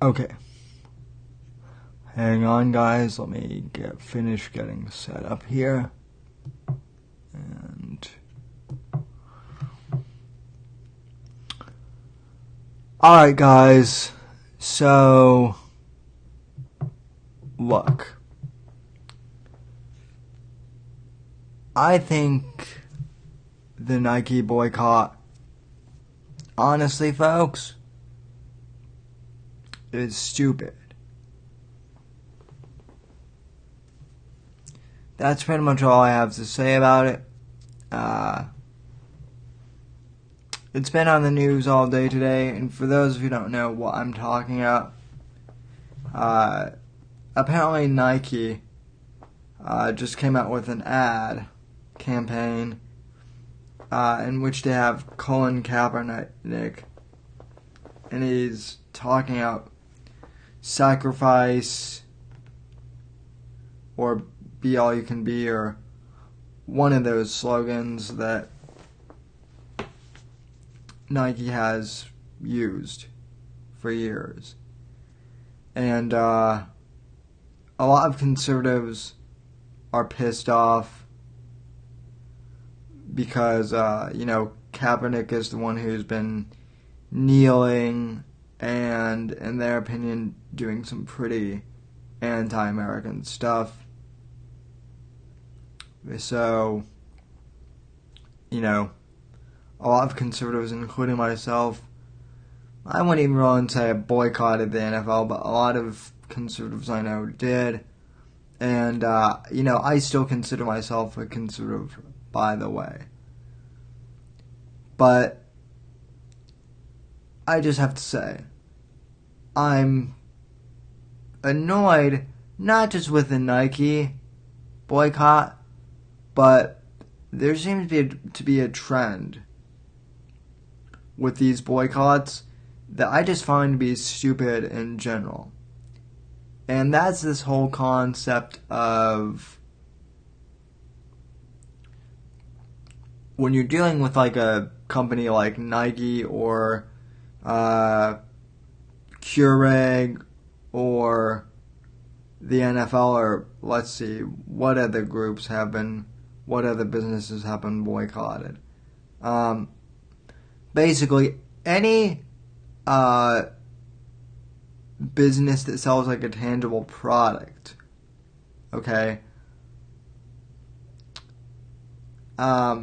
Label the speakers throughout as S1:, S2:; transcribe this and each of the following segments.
S1: Okay. Hang on, guys. Let me finish getting set up here. And alright, guys. So, look. I think the Nike boycott, honestly, folks, is stupid. That's pretty much all I have to say about it. It's been on the news all day today, and for those of you who don't know what I'm talking about, apparently Nike just came out with an ad campaign in which they have Colin Kaepernick, and he's talking about sacrifice or be all you can be, or one of those slogans that Nike has used for years. And a lot of conservatives are pissed off because, Kaepernick is the one who's been kneeling and, in their opinion, doing some pretty anti-American stuff. So, a lot of conservatives, including myself, I wouldn't even really say I boycotted the NFL, but a lot of conservatives I know did. And, I still consider myself a conservative, by the way. But I just have to say, I'm annoyed not just with the Nike boycott, but there seems to be a trend with these boycotts that I just find to be stupid in general. And that's this whole concept of when you're dealing with like a company like Nike or Keurig or the NFL, or let's see, what other businesses have been boycotted. Basically, any business that sells like a tangible product, okay? I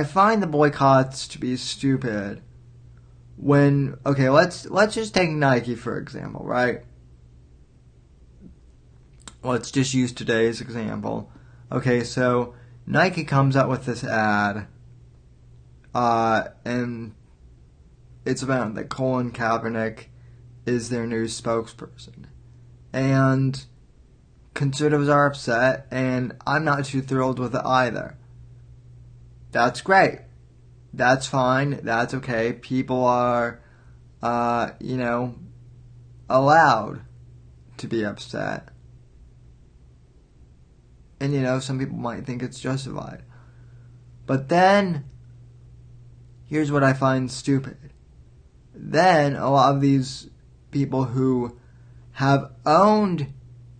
S1: find the boycotts to be stupid when, okay, let's just take Nike for example, right? Let's just use today's example. Okay, so Nike comes out with this ad, and it's about that Colin Kaepernick is their new spokesperson. And conservatives are upset, and I'm not too thrilled with it either. That's great. That's fine. That's okay. People are, allowed to be upset. And, some people might think it's justified. But then, here's what I find stupid. Then, a lot of these people who have owned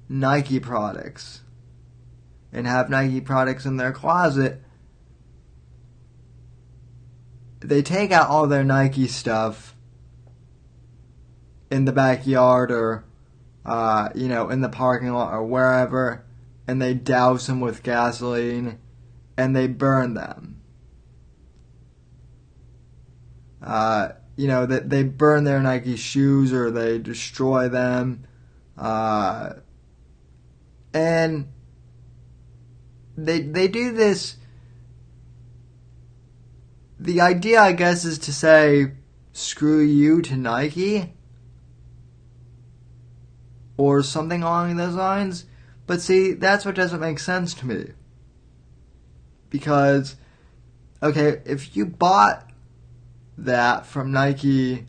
S1: Nike products and have Nike products in their closet, they take out all their Nike stuff in the backyard or, in the parking lot or wherever, and they douse them with gasoline, and they burn them. That they burn their Nike shoes or they destroy them. And they do this. The idea, I guess, is to say, screw you to Nike, or something along those lines. But see, that's what doesn't make sense to me. Because, okay, if you bought that from Nike,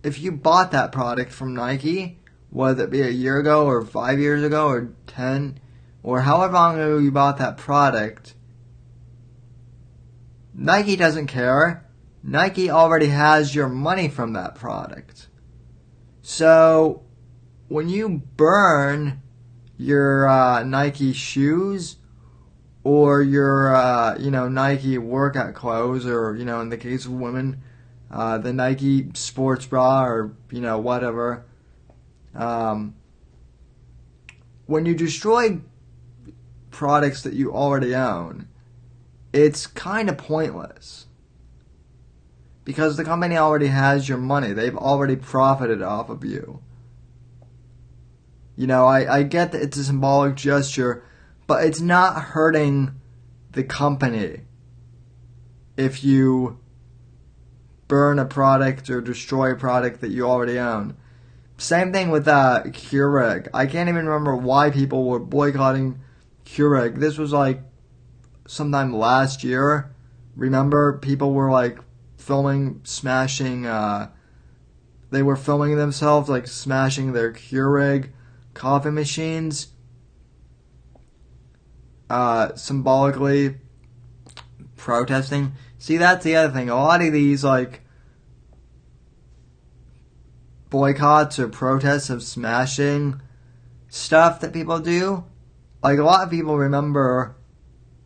S1: if you bought that product from Nike, whether it be a year ago or 5 years ago or 10, or however long ago you bought that product, Nike doesn't care. Nike already has your money from that product. So, when you burn your Nike shoes or your, Nike workout clothes, or, in the case of women, the Nike sports bra, or, whatever. When you destroy products that you already own, it's kind of pointless. Because the company already has your money. They've already profited off of you. I get that it's a symbolic gesture, but it's not hurting the company if you burn a product or destroy a product that you already own. Same thing with Keurig. I can't even remember why people were boycotting Keurig. This was like sometime last year. Remember, people were like smashing, they were filming themselves like smashing their Keurig coffee machines, symbolically protesting. See, that's the other thing. A lot of these like boycotts or protests of smashing stuff that people do, like a lot of people remember,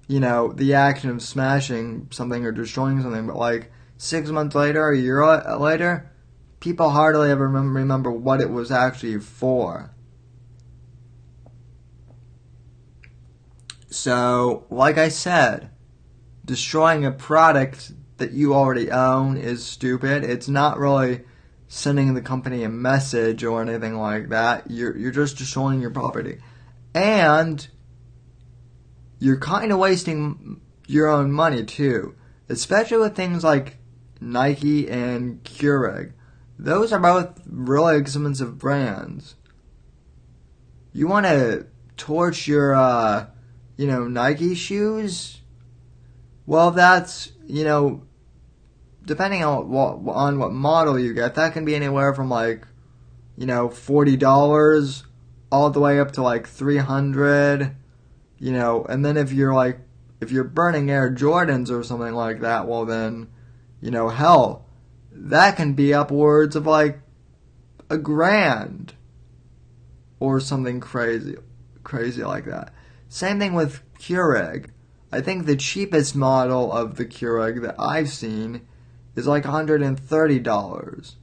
S1: the action of smashing something or destroying something, but like 6 months later, a year later, people hardly ever remember what it was actually for. So, like I said, destroying a product that you already own is stupid. It's not really sending the company a message or anything like that. You're just destroying your property. And you're kind of wasting your own money too. Especially with things like Nike and Keurig. Those are both really expensive brands. You want to torch your, Nike shoes? Well, that's, depending on what model you get, that can be anywhere from like, $40 all the way up to like $300, and then if you're burning Air Jordans or something like that, well then, hell, that can be upwards of like $1,000 or something crazy like that. Same thing with Keurig. I think the cheapest model of the Keurig that I've seen is like $130,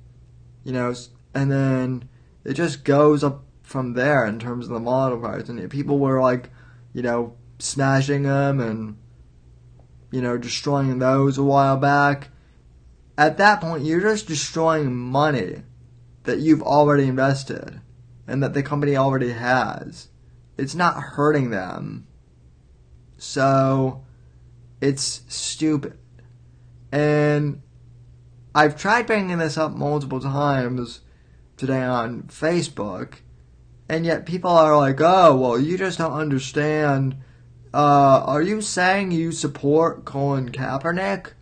S1: and then it just goes up from there in terms of the model price. And people were like, smashing them and, destroying those a while back. At that point, you're just destroying money that you've already invested and that the company already has. It's not hurting them. So, it's stupid. And I've tried bringing this up multiple times today on Facebook, and yet people are like, oh, well, you just don't understand. Are you saying you support Colin Kaepernick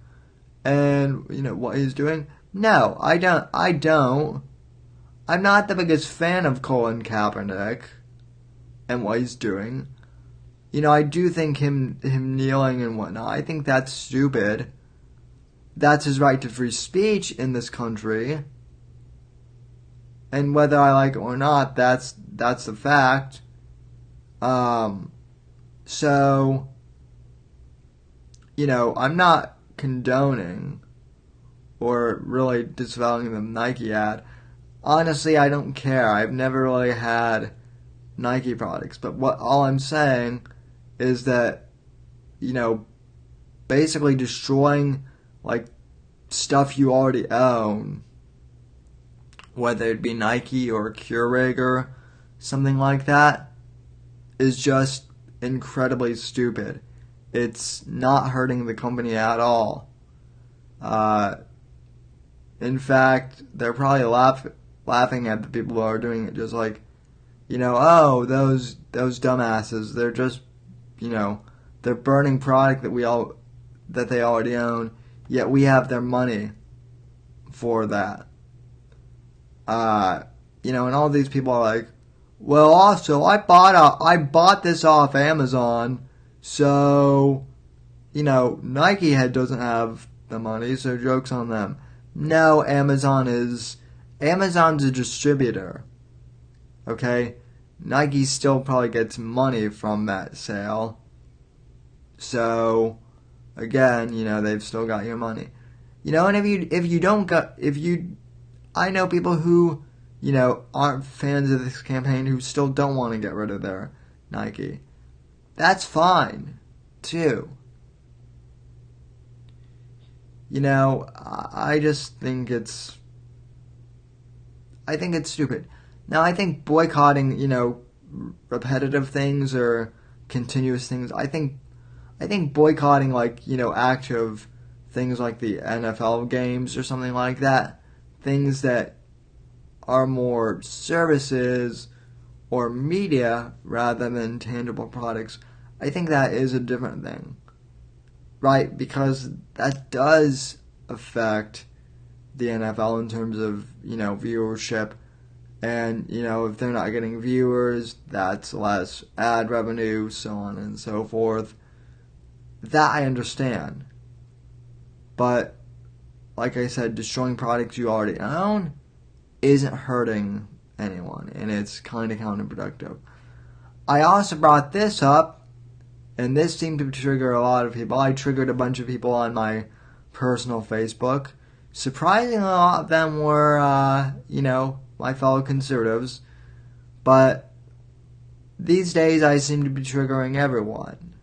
S1: and, what he's doing? No, I don't. I'm not the biggest fan of Colin Kaepernick and what he's doing. I do think him kneeling and whatnot, I think that's stupid. That's his right to free speech in this country. And whether I like it or not, that's the fact. So, I'm not condoning or really disavowing the Nike ad. Honestly, I don't care. I've never really had Nike products. But all I'm saying is that, basically destroying, like, stuff you already own, whether it be Nike or Keurig or something like that, is just incredibly stupid. It's not hurting the company at all. In fact, they're probably laughing at the people who are doing it, just like, oh, those dumbasses, they're just, they're burning product that they already own, yet we have their money for that. And all these people are like, well, also, I bought this off Amazon, so, Nike doesn't have the money, so joke's on them. No, Amazon's a distributor. Okay? Nike still probably gets money from that sale. So, again, they've still got your money. And I know people who, aren't fans of this campaign who still don't want to get rid of their Nike. That's fine, too. I just think it's stupid. Now, I think boycotting, repetitive things or continuous things, I think boycotting, active things like the NFL games or something like that, things that are more services or media rather than tangible products, I think that is a different thing. Right? Because that does affect the NFL in terms of, viewership. And, if they're not getting viewers, that's less ad revenue, so on and so forth. That I understand. But, like I said, destroying products you already own isn't hurting anyone, and it's kind of counterproductive. I also brought this up, and this seemed to trigger a lot of people. I triggered a bunch of people on my personal Facebook. Surprisingly, a lot of them were, my fellow conservatives. But these days, I seem to be triggering everyone.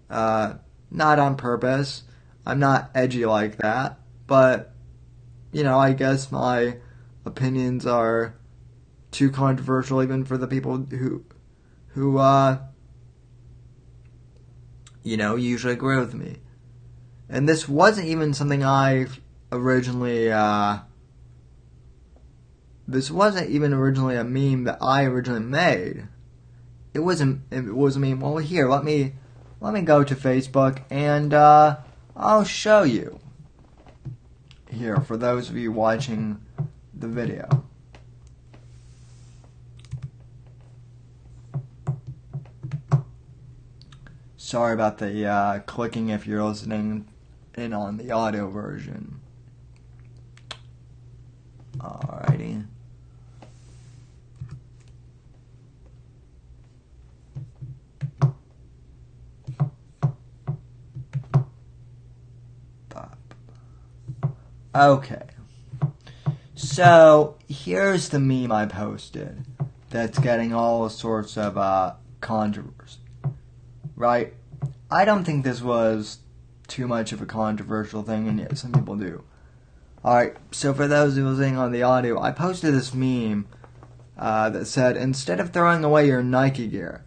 S1: Not on purpose. I'm not edgy like that. But, I guess my opinions are too controversial even for the people who usually agree with me. And this wasn't even something this wasn't even originally a meme that I originally made. It was a meme. Well, here, let me go to Facebook and I'll show you. Here, for those of you watching the video. Sorry about the clicking if you're listening in on the audio version. Alrighty. Okay. So, here's the meme I posted that's getting all sorts of controversy. Right? I don't think this was too much of a controversial thing, and yet some people do. Alright, so for those who are listening on the audio, I posted this meme that said, instead of throwing away your Nike gear,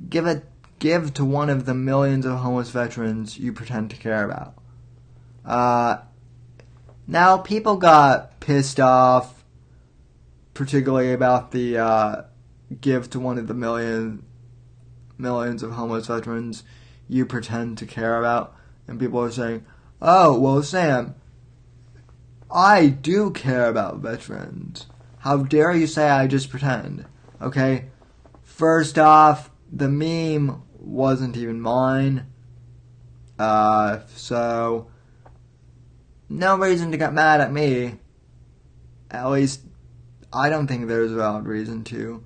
S1: give to one of the millions of homeless veterans you pretend to care about. Now, people got pissed off, particularly about the give to one of the millions of homeless veterans you pretend to care about. And people are saying, oh, well, Sam, I do care about veterans. How dare you say I just pretend? Okay, first off, the meme wasn't even mine. So no reason to get mad at me. At least, I don't think there's a valid reason to.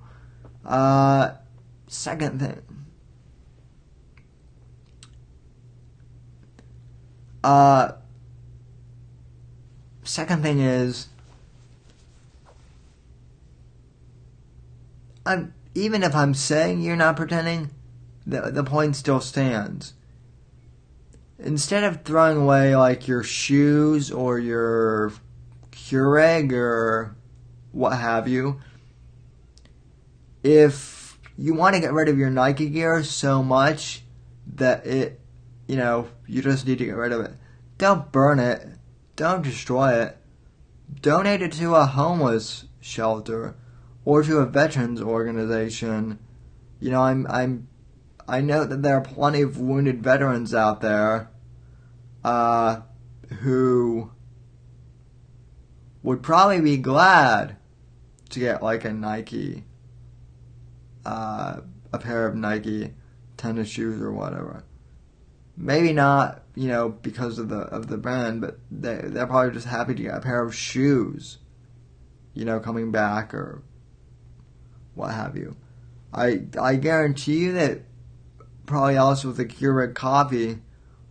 S1: Second thing. Second thing is, even if I'm saying you're not pretending, the point still stands. Instead of throwing away like your shoes or your Keurig or what have you, if you want to get rid of your Nike gear so much that you just need to get rid of it, don't burn it, don't destroy it, donate it to a homeless shelter or to a veterans organization. I know that there are plenty of wounded veterans out there who would probably be glad to get like a Nike, a pair of Nike tennis shoes or whatever. Maybe not, because of the brand, but they're probably just happy to get a pair of shoes, coming back or what have you. I guarantee you that probably also with the Keurig coffee,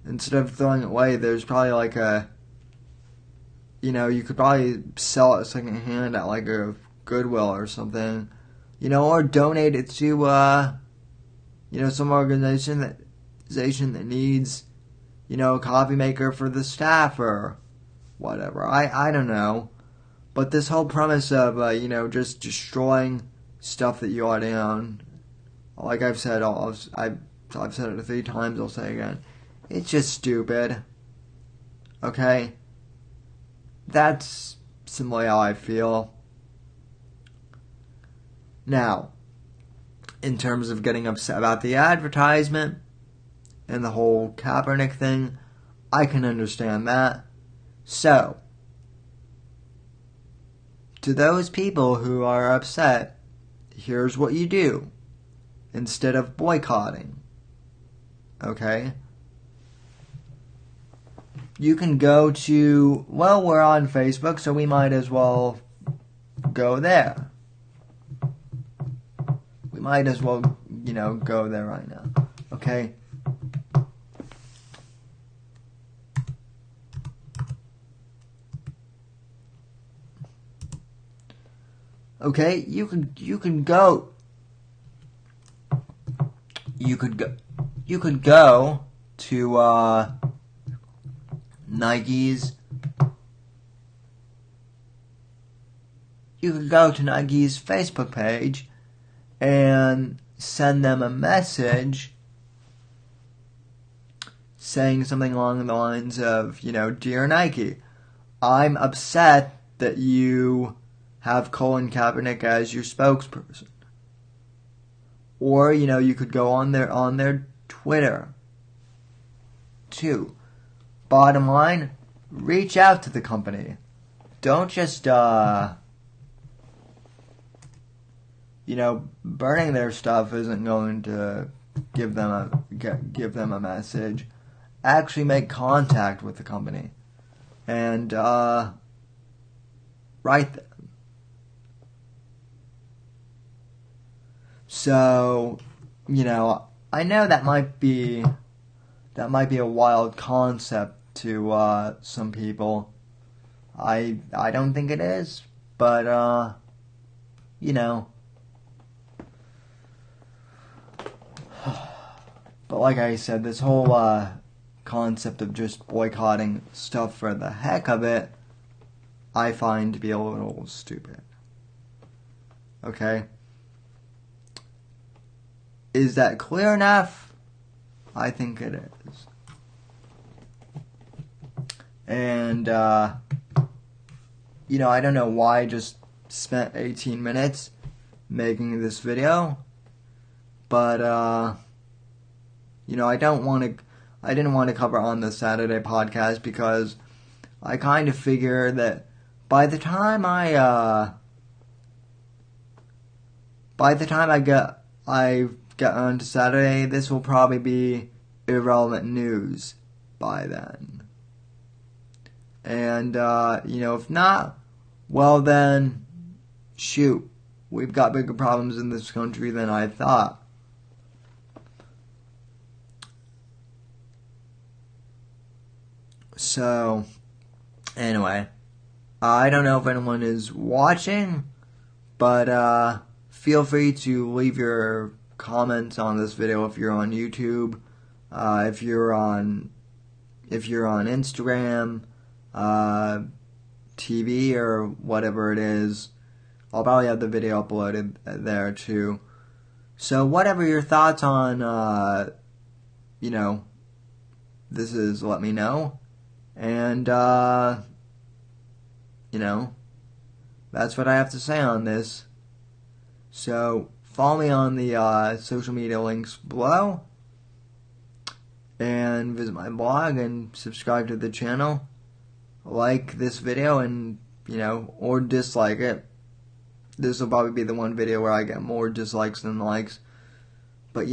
S1: instead of throwing it away, there's probably like you could probably sell it secondhand at like a Goodwill or something, or donate it to, some organization that needs, a coffee maker for the staff or whatever. I don't know. But this whole premise of, just destroying stuff that you already own, like I've said, I've said it 3 times, I'll say it again. It's just stupid. Okay? That's simply how I feel. Now, in terms of getting upset about the advertisement and the whole Kaepernick thing, I can understand that. So, to those people who are upset, here's what you do instead of boycotting. Okay? You can go to, we're on Facebook, so we might as well go there. We might as well, go there right now. Okay? Okay, you could go. You could go to Nike's. You could go to Nike's Facebook page and send them a message saying something along the lines of, Dear Nike, I'm upset that you have Colin Kaepernick as your spokesperson. Or, you could go on their Twitter too. Bottom line, reach out to the company. Don't just, burning their stuff isn't going to give them a message. Actually make contact with the company and write them. So, I know that might be a wild concept to some people. I don't think it is, but But like I said, this whole concept of just boycotting stuff for the heck of it, I find to be a little stupid. Okay? Is that clear enough? I think it is. And, I don't know why I just spent 18 minutes making this video, but, I didn't want to cover on the Saturday podcast because I kind of figure that by the time I get on to Saturday, this will probably be irrelevant news by then. And, if not, well then, shoot, we've got bigger problems in this country than I thought. So, anyway, I don't know if anyone is watching, but feel free to leave your comments on this video if you're on YouTube, if you're on Instagram, TV or whatever it is. I'll probably have the video uploaded there too. So whatever your thoughts on, this is, let me know. And, that's what I have to say on this. So, follow me on the social media links below. And visit my blog and subscribe to the channel. Like this video and, or dislike it. This will probably be the one video where I get more dislikes than likes. But,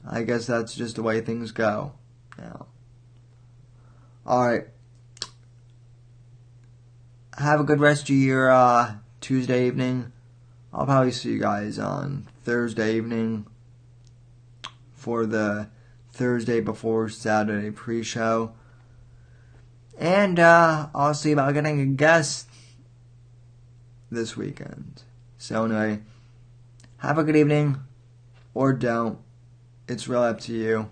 S1: I guess that's just the way things go. now. Alright. Have a good rest of your Tuesday evening. I'll probably see you guys on Thursday evening for the Thursday before Saturday pre-show. And I'll see about getting a guest this weekend. So anyway, have a good evening, or don't. It's really up to you.